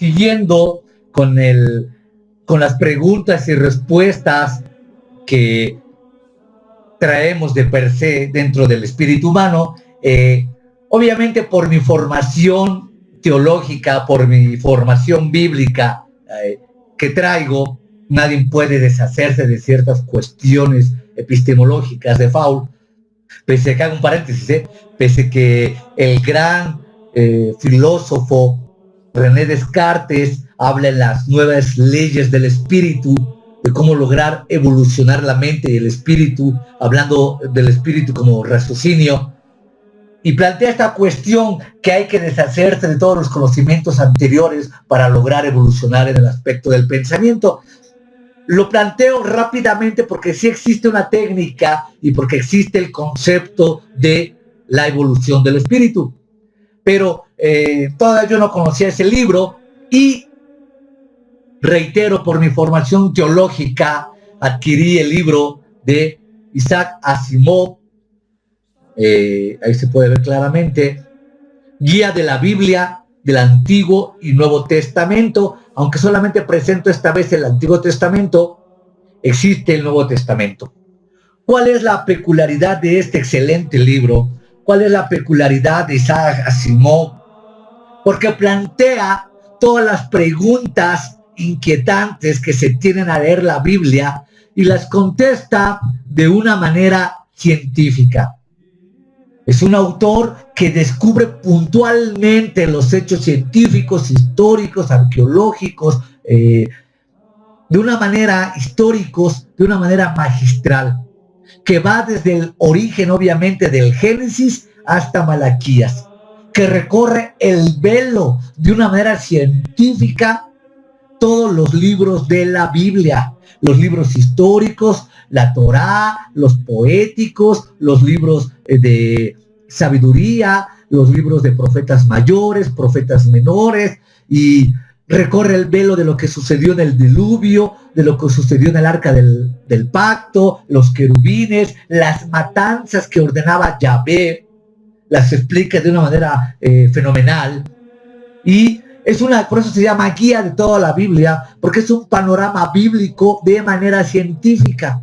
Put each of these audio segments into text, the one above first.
siguiendo con las preguntas y respuestas que traemos de per se dentro del espíritu humano, obviamente por mi formación teológica, por mi formación bíblica que traigo, nadie puede deshacerse de ciertas cuestiones epistemológicas de Faul, pese a que hago un paréntesis, pese a que el gran filósofo René Descartes habla en las nuevas leyes del espíritu, de cómo lograr evolucionar la mente y el espíritu, hablando del espíritu como raciocinio, y plantea esta cuestión que hay que deshacerse de todos los conocimientos anteriores para lograr evolucionar en el aspecto del pensamiento. Lo planteo rápidamente porque sí existe una técnica y porque existe el concepto de la evolución del espíritu. Pero todavía yo no conocía ese libro y reitero, por mi formación teológica, adquirí el libro de Isaac Asimov, ahí se puede ver claramente, Guía de la Biblia del Antiguo y Nuevo Testamento, aunque solamente presento esta vez el Antiguo Testamento, existe el Nuevo Testamento. ¿Cuál es la peculiaridad de este excelente libro? ¿Cuál es la peculiaridad de Isaac Asimov? Porque plantea todas las preguntas inquietantes que se tienen a leer la Biblia y las contesta de una manera científica. Es un autor que descubre puntualmente los hechos científicos, históricos, arqueológicos, de una manera históricos, de una manera magistral, que va desde el origen, obviamente, del Génesis hasta Malaquías, que recorre el velo de una manera científica todos los libros de la Biblia, los libros históricos, la Torá, los poéticos, los libros de sabiduría, los libros de profetas mayores, profetas menores, y recorre el velo de lo que sucedió en el diluvio, de lo que sucedió en el arca del pacto, los querubines, las matanzas que ordenaba Yahvé, las explica de una manera fenomenal. Y por eso se llama Guía de toda la Biblia, porque es un panorama bíblico de manera científica.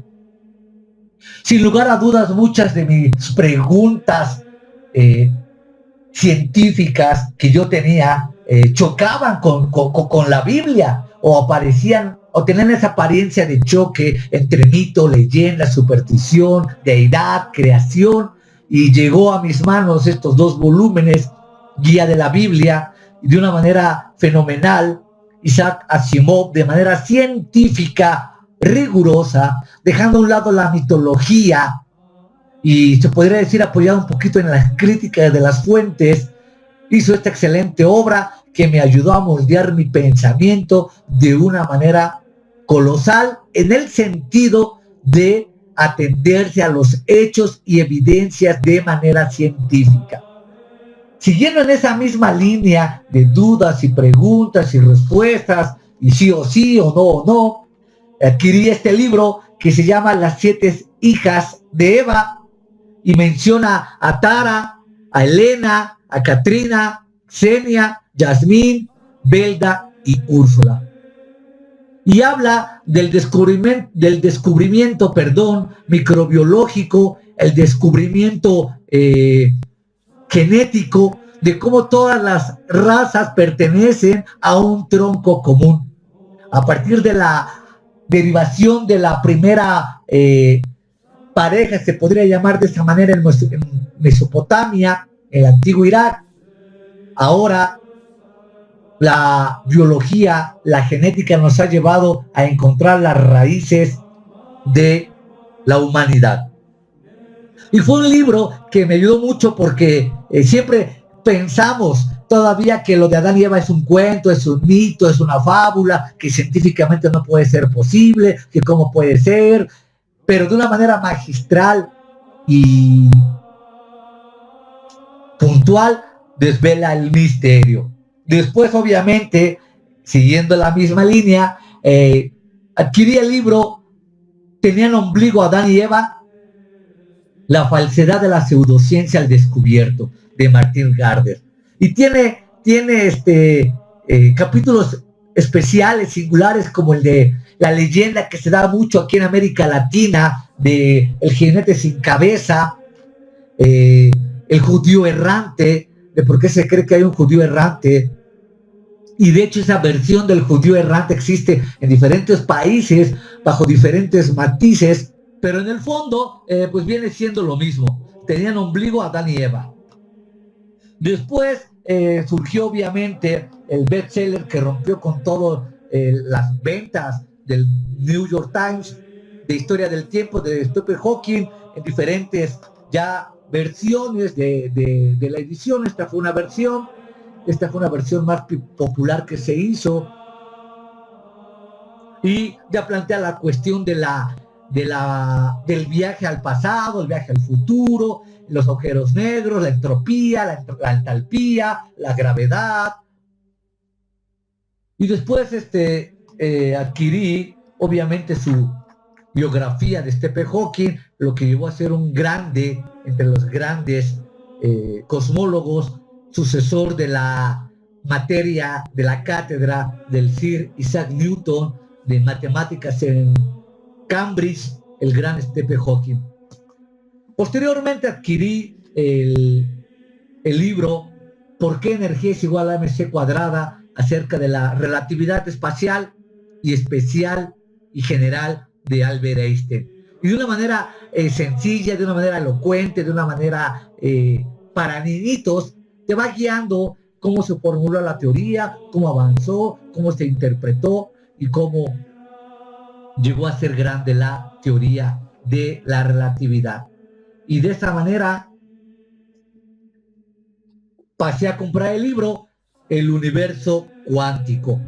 Sin lugar a dudas, muchas de mis preguntas científicas que yo tenía chocaban con la Biblia, o aparecían, o tenían esa apariencia de choque entre mito, leyenda, superstición, deidad, creación, y llegó a mis manos estos dos volúmenes, Guía de la Biblia, y de una manera fenomenal, Isaac Asimov, de manera científica, rigurosa, dejando a un lado la mitología, y se podría decir apoyado un poquito en las críticas de las fuentes, hizo esta excelente obra que me ayudó a moldear mi pensamiento de una manera colosal, en el sentido de atenderse a los hechos y evidencias de manera científica. Siguiendo en esa misma línea de dudas y preguntas y respuestas, y sí o no, adquirí este libro que se llama Las 7 hijas de Eva, y menciona a Tara, a Elena, a Katrina, Xenia, Yasmín, Belda y Úrsula. Y habla del descubrimiento microbiológico, el descubrimiento genético, de cómo todas las razas pertenecen a un tronco común. A partir de la derivación de la primera pareja, se podría llamar de esta manera, en Mesopotamia, el antiguo Irak. Ahora la biología, la genética nos ha llevado a encontrar las raíces de la humanidad. Y fue un libro que me ayudó mucho porque siempre pensamos todavía que lo de Adán y Eva es un cuento, es un mito, es una fábula, que científicamente no puede ser posible, que cómo puede ser, pero de una manera magistral y puntual desvela el misterio. Después, obviamente, siguiendo la misma línea, adquirí el libro ¿Tenían ombligo Adán y Eva? La falsedad de la pseudociencia al descubierto, de Martin Gardner. Y tiene capítulos especiales, singulares, como el de la leyenda que se da mucho aquí en América Latina de el jinete sin cabeza, el judío errante, de por qué se cree que hay un judío errante. Y de hecho esa versión del judío errante existe en diferentes países, bajo diferentes matices, pero en el fondo, pues viene siendo lo mismo. Tenían ombligo Adán y Eva. Después surgió obviamente el bestseller que rompió con todas las ventas del New York Times, de Historia del Tiempo, de Stephen Hawking, en diferentes ya versiones de la edición. Esta fue una versión más popular que se hizo, y ya plantea la cuestión del viaje al pasado, el viaje al futuro, los agujeros negros, la entropía, la entalpía, la gravedad. Y después adquirí obviamente su biografía de Stephen Hawking, lo que llevó a ser un grande entre los grandes cosmólogos, sucesor de la materia de la cátedra del Sir Isaac Newton de matemáticas en Cambridge, el gran Stephen Hawking. Posteriormente adquirí el libro ¿Por qué energía es igual a mc cuadrada?, acerca de la relatividad espacial y especial y general de Albert Einstein. Y de una manera sencilla, de una manera elocuente, de una manera para niñitos, te va guiando cómo se formuló la teoría, cómo avanzó, cómo se interpretó y cómo llegó a ser grande la teoría de la relatividad. Y de esa manera pasé a comprar el libro El universo cuántico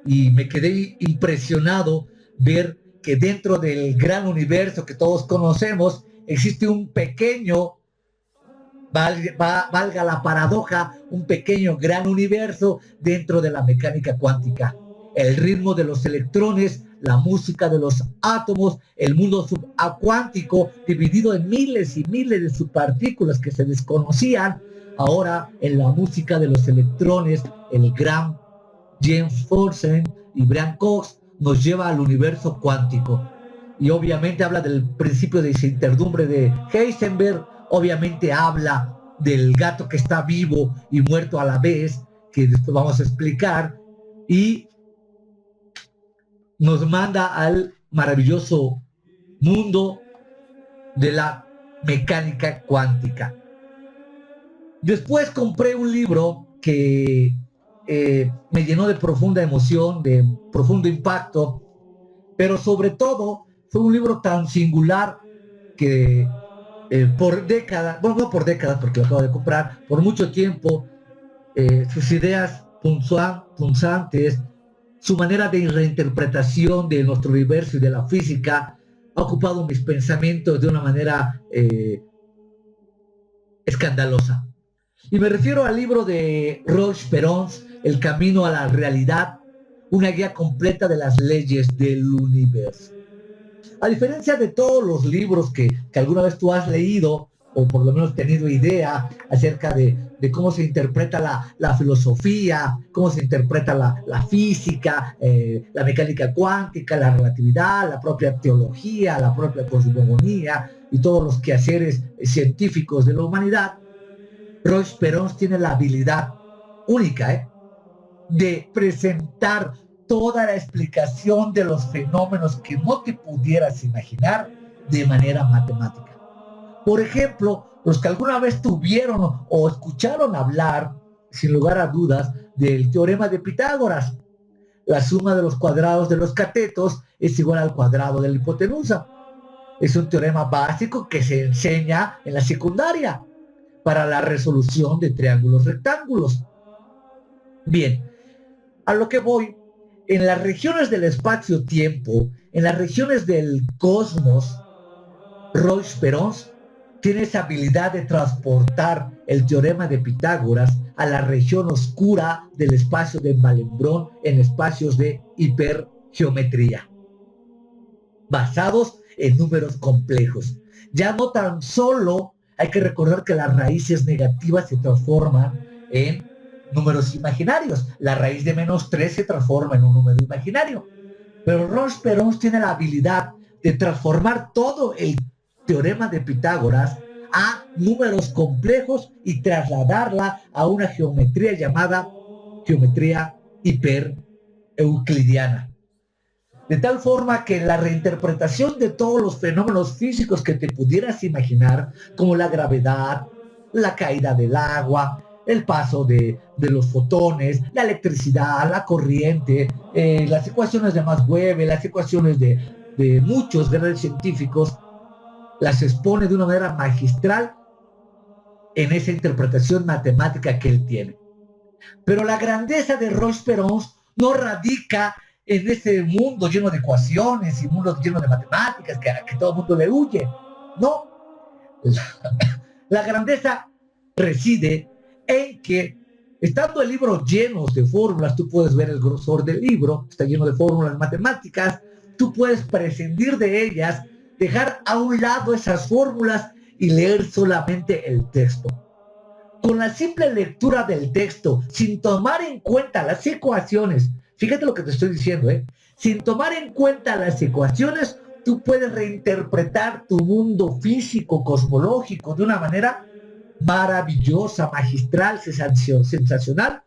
y me quedé impresionado ver que dentro del gran universo que todos conocemos existe un pequeño, valga la paradoja, un pequeño gran universo dentro de la mecánica cuántica. El ritmo de los electrones, la música de los átomos, el mundo subacuántico dividido en miles y miles de subpartículas que se desconocían. Ahora en la música de los electrones, el gran James Forsen y Brian Cox nos lleva al universo cuántico. Y obviamente habla del principio de incertidumbre de Heisenberg, obviamente habla del gato que está vivo y muerto a la vez, que después vamos a explicar, y nos manda al maravilloso mundo de la mecánica cuántica. Después compré un libro que me llenó de profunda emoción, de profundo impacto, pero sobre todo fue un libro tan singular que por décadas, bueno, no por décadas porque lo acabo de comprar, por mucho tiempo, sus ideas punzantes, su manera de reinterpretación de nuestro universo y de la física ha ocupado mis pensamientos de una manera escandalosa. Y me refiero al libro de Roch Perons, El camino a la realidad, una guía completa de las leyes del universo. A diferencia de todos los libros que alguna vez tú has leído, o por lo menos tenido idea acerca de cómo se interpreta la filosofía, cómo se interpreta la física, la mecánica cuántica, la relatividad, la propia teología, la propia cosmogonía y todos los quehaceres científicos de la humanidad, Roch Perons tiene la habilidad única de presentar toda la explicación de los fenómenos que no te pudieras imaginar de manera matemática. Por ejemplo, los que alguna vez tuvieron o escucharon hablar, sin lugar a dudas, del teorema de Pitágoras. La suma de los cuadrados de los catetos es igual al cuadrado de la hipotenusa. Es un teorema básico que se enseña en la secundaria para la resolución de triángulos rectángulos. Bien, a lo que voy, en las regiones del espacio-tiempo, en las regiones del cosmos, Roch Perons tiene esa habilidad de transportar el teorema de Pitágoras a la región oscura del espacio de Malembrón en espacios de hipergeometría, basados en números complejos. Ya no tan solo hay que recordar que las raíces negativas se transforman en números imaginarios. La raíz de -3 se transforma en un número imaginario. Pero Roche-Perón tiene la habilidad de transformar todo el teorema de Pitágoras a números complejos y trasladarla a una geometría llamada geometría hipereuclidiana. De tal forma que la reinterpretación de todos los fenómenos físicos que te pudieras imaginar, como la gravedad, la caída del agua, el paso de los fotones, la electricidad, la corriente, las ecuaciones de Maxwell, las ecuaciones de muchos grandes científicos, las expone de una manera magistral en esa interpretación matemática que él tiene. Pero la grandeza de Roche-Perón no radica en ese mundo lleno de ecuaciones y mundo lleno de matemáticas que todo el mundo le huye. No. La grandeza reside en que, estando el libro lleno de fórmulas, tú puedes ver el grosor del libro, está lleno de fórmulas matemáticas, tú puedes prescindir de ellas, dejar a un lado esas fórmulas y leer solamente el texto. Con la simple lectura del texto, sin tomar en cuenta las ecuaciones, fíjate lo que te estoy diciendo, sin tomar en cuenta las ecuaciones, tú puedes reinterpretar tu mundo físico, cosmológico, de una manera maravillosa, magistral, sensacional,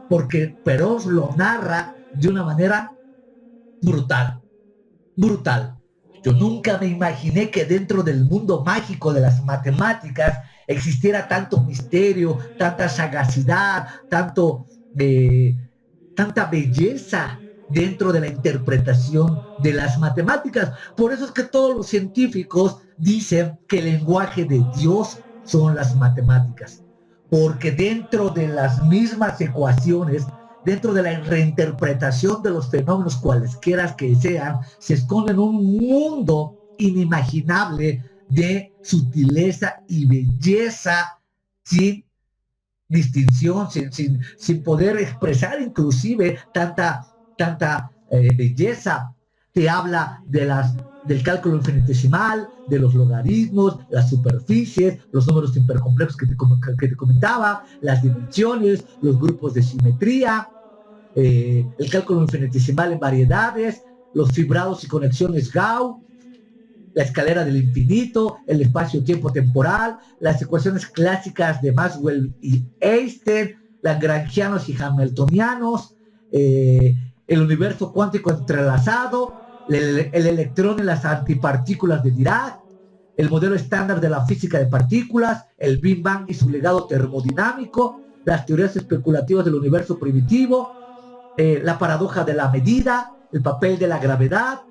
porque Perón lo narra de una manera brutal, brutal. Yo nunca me imaginé que dentro del mundo mágico de las matemáticas existiera tanto misterio, tanta sagacidad, tanta belleza dentro de la interpretación de las matemáticas. Por eso es que todos los científicos dicen que el lenguaje de Dios son las matemáticas, porque dentro de las mismas ecuaciones, dentro de la reinterpretación de los fenómenos cualesquiera que sean, se esconde un mundo inimaginable de sutileza y belleza sin distinción, sin poder expresar inclusive tanta belleza. Te habla del cálculo infinitesimal, de los logaritmos, las superficies, los números hipercomplejos que te comentaba, las dimensiones, los grupos de simetría, el cálculo infinitesimal en variedades, los fibrados y conexiones Gauss, la escalera del infinito, el espacio-tiempo temporal, las ecuaciones clásicas de Maxwell y Einstein, lagrangianos y hamiltonianos, el universo cuántico entrelazado, el electrón y las antipartículas de Dirac, el modelo estándar de la física de partículas, el Big Bang y su legado termodinámico, las teorías especulativas del universo primitivo, la paradoja de la medida, el papel de la gravedad,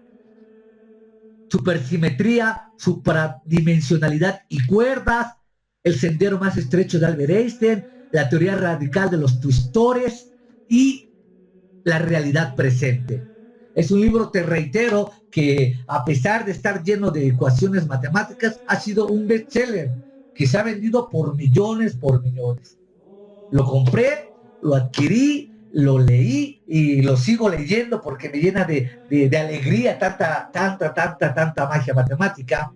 supersimetría, supradimensionalidad y cuerdas, el sendero más estrecho de Albert Einstein, la teoría radical de los twistores y la realidad presente. Es un libro, te reitero, que a pesar de estar lleno de ecuaciones matemáticas, ha sido un bestseller que se ha vendido por millones. Lo compré, lo adquirí, lo leí y lo sigo leyendo porque me llena de alegría tanta magia matemática.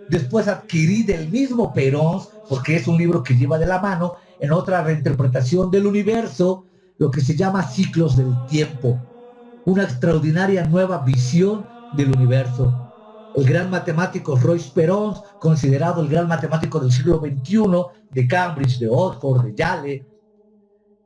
Después adquirí del mismo Perón, porque es un libro que lleva de la mano, en otra reinterpretación del universo, lo que se llama Ciclos del Tiempo, una extraordinaria nueva visión del universo. El gran matemático Roche-Perón, considerado el gran matemático del siglo XXI, de Cambridge, de Oxford, de Yale,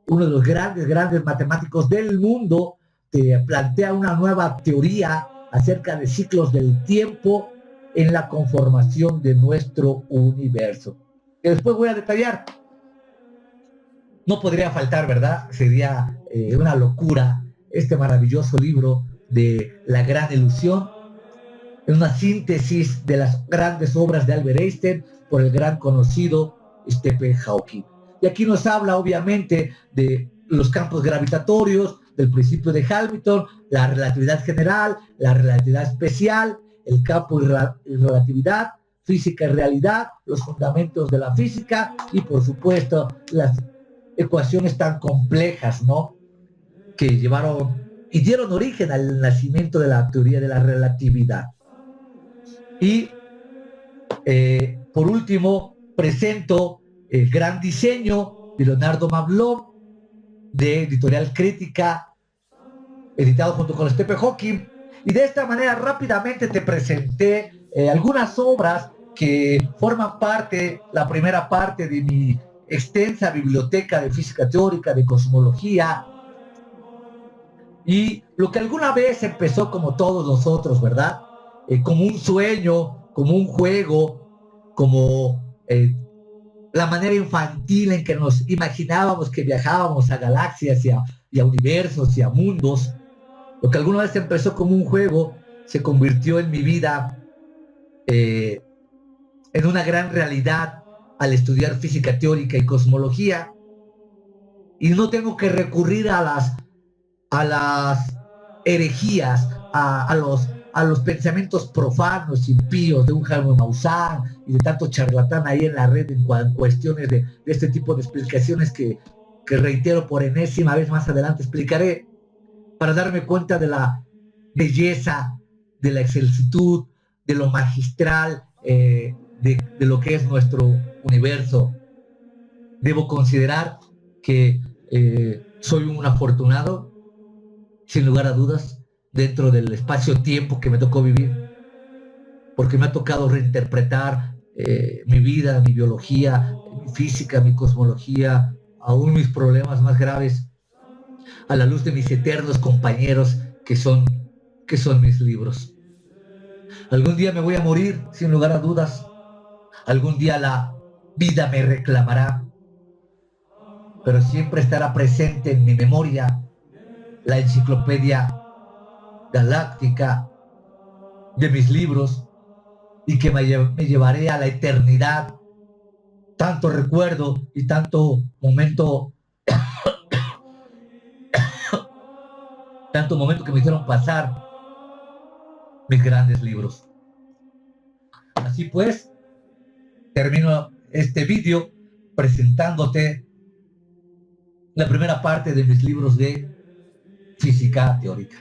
uno de los grandes matemáticos del mundo, te plantea una nueva teoría acerca de ciclos del tiempo en la conformación de nuestro universo, que después voy a detallar. No podría faltar, ¿verdad? Sería una locura este maravilloso libro de La Gran Ilusión, una síntesis de las grandes obras de Albert Einstein por el gran conocido Stephen Hawking. Y aquí nos habla obviamente de los campos gravitatorios, del principio de Hamilton, la relatividad general, la relatividad especial, el campo y relatividad, física y realidad, los fundamentos de la física y por supuesto las ecuaciones tan complejas, ¿no?, que llevaron y dieron origen al nacimiento de la teoría de la relatividad. Y por último presento el gran diseño de Leonardo Mablón, de Editorial Crítica, editado junto con Stephen Hawking. Y de esta manera rápidamente te presenté algunas obras que forman parte, la primera parte de mi extensa biblioteca de física teórica, de cosmología, y lo que alguna vez empezó como todos nosotros, ¿verdad? Como un sueño, como un juego, como la manera infantil en que nos imaginábamos que viajábamos a galaxias y a universos y a mundos. Lo que alguna vez empezó como un juego se convirtió en mi vida en una gran realidad al estudiar física teórica y cosmología. Y no tengo que recurrir a las herejías, a los pensamientos profanos, impíos de un Jaime Maussan y de tanto charlatán ahí en la red en cuestiones de este tipo de explicaciones que reitero por enésima vez, más adelante explicaré, para darme cuenta de la belleza, de la excelsitud, de lo magistral, de lo que es nuestro universo. Debo considerar que soy un afortunado, sin lugar a dudas, dentro del espacio-tiempo que me tocó vivir, porque me ha tocado reinterpretar mi vida, mi biología, mi física, mi cosmología, aún mis problemas más graves, a la luz de mis eternos compañeros que son mis libros. Algún día me voy a morir, sin lugar a dudas. Algún día la vida me reclamará, pero siempre estará presente en mi memoria la enciclopedia galáctica de mis libros, y que me llevaré a la eternidad tanto recuerdo y tanto momento que me hicieron pasar mis grandes libros. Así pues, termino este vídeo presentándote la primera parte de mis libros de física teórica.